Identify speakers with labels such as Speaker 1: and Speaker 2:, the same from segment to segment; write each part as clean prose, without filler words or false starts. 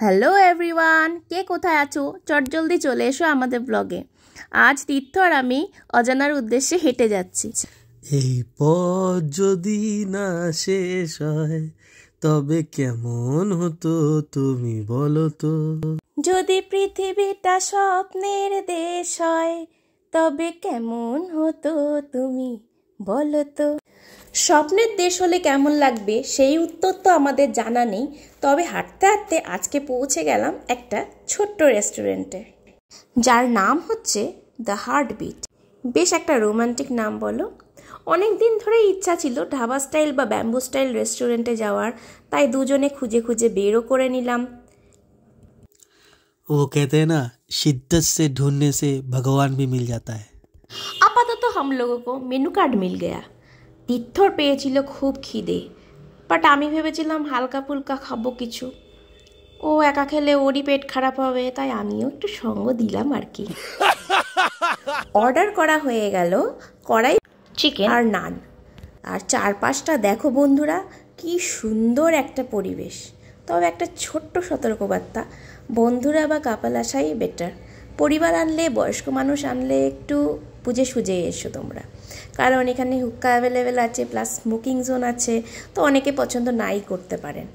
Speaker 1: Hello everyone, কে কোথায় আছো? চটজলদি চলে এসো আমাদের ব্লগে। আজ তীর্থ আর আমি অজানার উদ্দেশ্যে হেঁটে যাচ্ছি।
Speaker 2: এই পথ যদি না শেষ হয় তবে কেমন হতো তুমি বলো তো।
Speaker 1: যদি পৃথিবীটা স্বপ্নের দেশ হয় তবে কেমন হতো তুমি বলো তো। স্বপ্নের দেশ হলে কেমন লাগবে সেই উত্তর তো আমাদের জানা নেই, তবে হাঁটতে হাঁটতে আজকে পৌঁছে গেলাম একটা ছোট্ট রেস্টুরেন্টে, যার নাম হচ্ছে দ্য হার্টবিট। বেশ একটা রোমান্টিক নাম বলো। অনেক দিন ধরেই ইচ্ছা ছিল ধাবা স্টাইল বা ব্যাম্বু স্টাইল রেস্টুরেন্টে যাওয়ার, তাই দুজনে খুঁজে খুঁজে বেরও করে নিলাম।
Speaker 2: वो कहते हैं ना, शिद्दत से ढूंढने से भगवान भी मिल जाता है।
Speaker 1: আপাতত हम लोगों को মেনু কার্ড মিল গয়া। তীর্থর পেয়েছিল খুব খিদে, বাট আমি ভেবেছিলাম হালকা ফুলকা খাবো কিছু। ও একা খেলে ওরই পেট খারাপ হবে, তাই আমিও একটু সঙ্গ দিলাম আর কি। অর্ডার করা হয়ে গেল কড়াই চিকেন আর নান। আর চারপাশটা দেখো বন্ধুরা, কি সুন্দর একটা পরিবেশ। তবে একটা ছোট্ট সতর্কবার্তা, বন্ধুরা বা কাপাল আসাই বেটার। পরিবার আনলে, বয়স্ক মানুষ আনলে একটু বুঝে সুঝে এসো তোমরা, কারণ এখানে হুক্কা অ্যাভেলেবেল আছে, প্লাস স্মোকিং জোন আছে, তো অনেকে পছন্দ নাই করতে পারেন।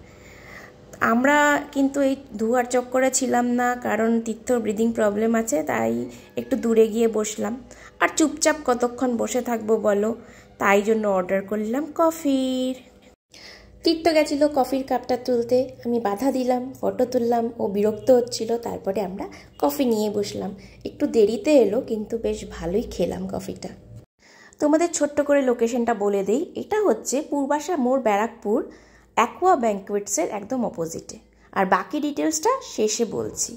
Speaker 1: আমরা কিন্তু এই ধোয়ার চক্করে ছিলাম না, কারণ তীর্থর ব্রিদিং প্রবলেম আছে, তাই একটু দূরে গিয়ে বসলাম। আর চুপচাপ কতক্ষণ বসে থাকবো বলো, তাই জন্য অর্ডার করলাম কফির। তীর্থ গেছিল কফির কাপটা তুলতে, আমি বাধা দিলাম, ফটো তুললাম, ও বিরক্ত হচ্ছিল। তারপরে আমরা কফি নিয়ে বসলাম। একটু দেরিতে এলো, কিন্তু বেশ ভালোই খেলাম কফিটা। তোমাদের ছোট্ট করে লোকেশনটা বলে দিই, এটা হচ্ছে পূর্বাশা মোড়, ব্যারাকপুর, অ্যাকোয়া ব্যাঙ্কুয়েটসের একদম অপোজিটে। আর বাকি ডিটেলসটা শেষে বলছি।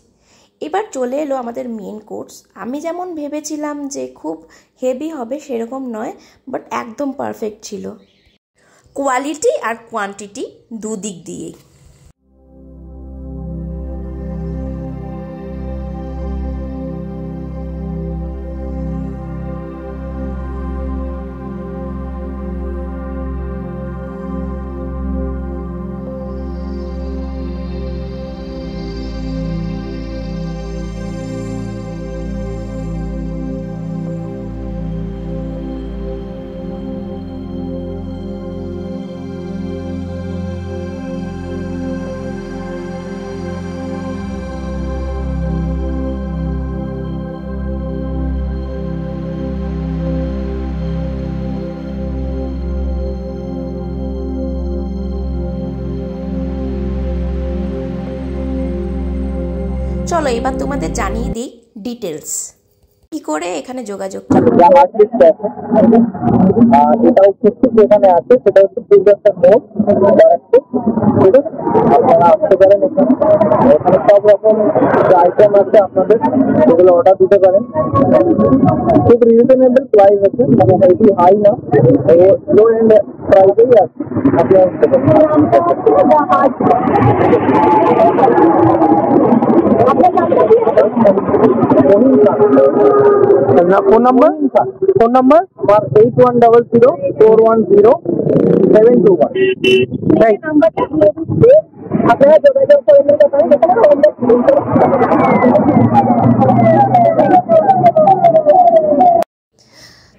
Speaker 1: এবার চলে এলো আমাদের মেন কোর্স। আমি যেমন ভেবেছিলাম যে খুব হেভি হবে সেরকম নয়, বাট একদম পারফেক্ট ছিল, কোয়ালিটি আর কোয়ান্টিটি দুদিক দিয়েই। চলো এবার তোমাদের জানিয়ে দিই ডিটেলস, কি করে এখানে যোগাযোগ করবে।
Speaker 3: যেটা হচ্ছে যেখানে আছে সেটা হচ্ছে পূর্বাশা মোড়, ব্যারাকপুর। ঠিক আছে, আপনারা আসতে পারেন। এখানে সব রকম আইটেম আছে আপনাদের, যেগুলো অর্ডার দিতে পারেন। খুব রিজনেবল প্রাইস আছে, মানে বেশি হাই না, লো এন্ড প্রাইসেই আছে। আপনি আসতে পারেন। ফোন নাম্বার আমার 8100410721। আপনারা যোগাযোগ করে নিতে পারেন।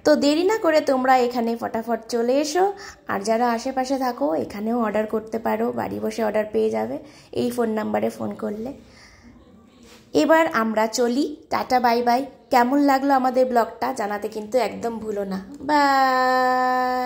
Speaker 1: তো দেরি না করে তোমরা এখানে ফটাফট চলে এসো। আর যারা আশেপাশে থাকো এখানেও অর্ডার করতে পারো, বাড়ি বসে অর্ডার পেয়ে যাবে এই ফোন নাম্বারে ফোন করলে। এবার আমরা চলি, টাটা বাই বাই। কেমন লাগলো আমাদের ব্লগটা জানাতে কিন্তু একদম ভুলো না। বাই।